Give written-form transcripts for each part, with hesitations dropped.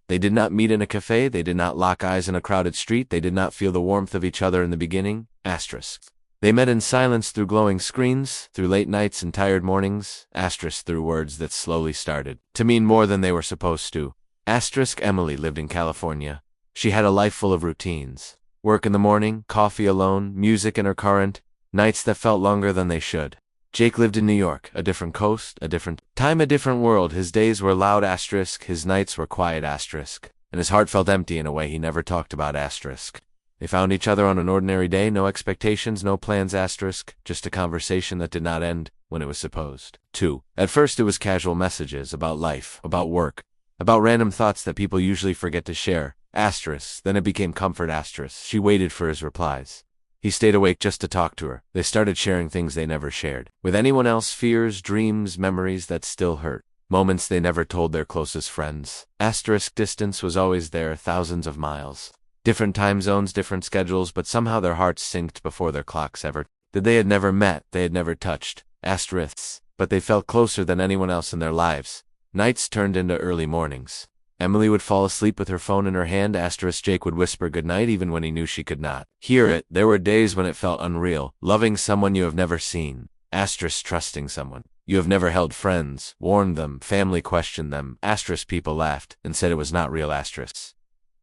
They did not meet in a cafe, they did not lock eyes in a crowded street, they did not feel the warmth of each other in the beginning. Asterisk. They met in silence through glowing screens, through late nights and tired mornings. Asterisk. Through words that slowly started to mean more than they were supposed to. Asterisk. Emily lived in California. She had a life full of routines. Work in the morning, coffee alone, music in her car, nights that felt longer than they should. Jake lived in New York, a different coast, a different time, a different world. His days were loud asterisk, his nights were quiet asterisk, and his heart felt empty in a way he never talked about asterisk. They found each other on an ordinary day, no expectations, no plans asterisk, just a conversation that did not end when it was supposed to. At first it was casual messages about life, about work, about random thoughts that people usually forget to share asterisk. Then it became comfort asterisk. She waited for his replies. He stayed awake just to talk to her. They started sharing things they never shared with anyone else, fears, dreams, memories that still hurt, moments they never told their closest friends. Asterisk. Distance was always there, thousands of miles. Different time zones, different schedules, but somehow their hearts synced before their clocks ever did. They had never met, they had never touched asterisks, but they felt closer than anyone else in their lives. Nights turned into early mornings. Emily would fall asleep with her phone in her hand. Asterisk. Jake would whisper goodnight even when he knew she could not hear it. There were days when it felt unreal. Loving someone you have never seen. Asterisk. Trusting someone you have never held. Friends warned them, family questioned them. Asterisk. People laughed and said it was not real. Asterisk.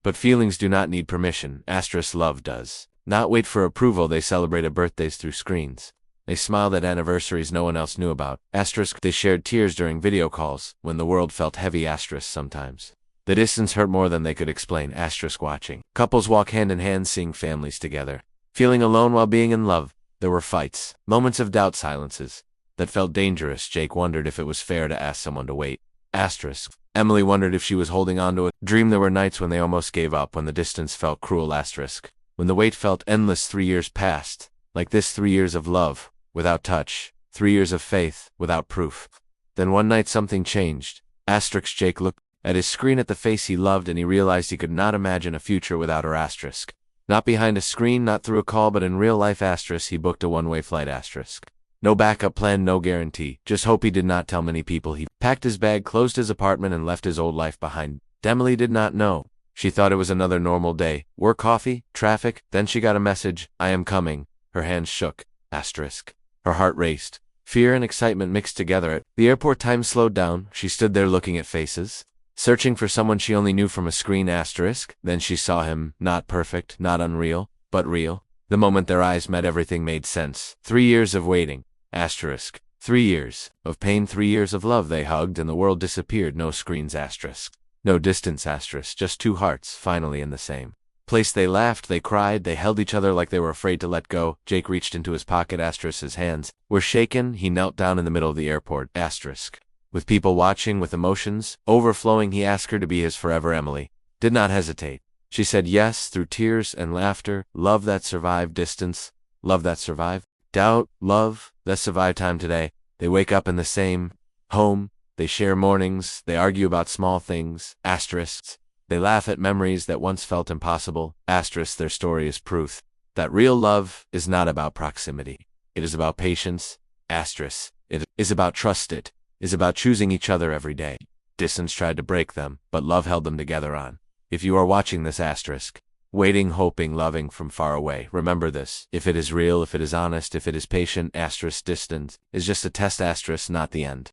But feelings do not need permission. Asterisk. Love does not wait for approval. They celebrated birthdays through screens. They smiled at anniversaries no one else knew about. Asterisk. They shared tears during video calls when the world felt heavy. Asterisk. Sometimes the distance hurt more than they could explain. Asterisk. Watching couples walk hand in hand, seeing families together, feeling alone while being in love. There were fights, moments of doubt, silences that felt dangerous. Jake wondered if it was fair to ask someone to wait. Asterisk. Emily wondered if she was holding on to a dream. There were nights when they almost gave up, when the distance felt cruel. Asterisk. When the wait felt endless. 3 years passed, like this. 3 years of love, without touch. 3 years of faith, without proof. Then one night something changed. Asterisk. Jake looked at his screen, at the face he loved, and he realized he could not imagine a future without her. Asterisk. Not behind a screen, not through a call, but in real life. Asterisk. He booked a one-way flight. Asterisk. No backup plan, no guarantee, just hope. He did not tell many people. He packed his bag, closed his apartment, and left his old life behind. Emily did not know. She thought it was another normal day. Work, coffee, traffic. Then she got a message. I am coming. Her hands shook. Asterisk. Her heart raced. Fear and excitement mixed together. At the airport, time slowed down. She stood there looking at faces, searching for someone she only knew from a screen. Asterisk. Then she saw him. Not perfect, not unreal, but real. The moment their eyes met, everything made sense. 3 years of waiting. Asterisk. 3 years of pain, 3 years of love. They hugged and the world disappeared. No screens. Asterisk. No distance. Asterisk. Just two hearts, finally in the same place. They laughed, they cried, they held each other like they were afraid to let go. Jake reached into his pocket. Asterisk. His hands were shaken. He knelt down in the middle of the airport. Asterisk. With people watching, with emotions overflowing, he asked her to be his forever. Emily did not hesitate. She said yes, through tears and laughter. Love that survived distance. Love that survived doubt. Love that survived time. Today, they wake up in the same home. They share mornings. They argue about small things. Asterisks. They laugh at memories that once felt impossible. Asterisk. Their story is proof that real love is not about proximity. It is about patience. Asterisk. It is about trust. It is about choosing each other every day. Distance tried to break them, but love held them together on. If you are watching this, asterisk, waiting, hoping, loving from far away, remember this. If it is real, if it is honest, if it is patient, asterisk, distant is just a test. Asterisk, not the end.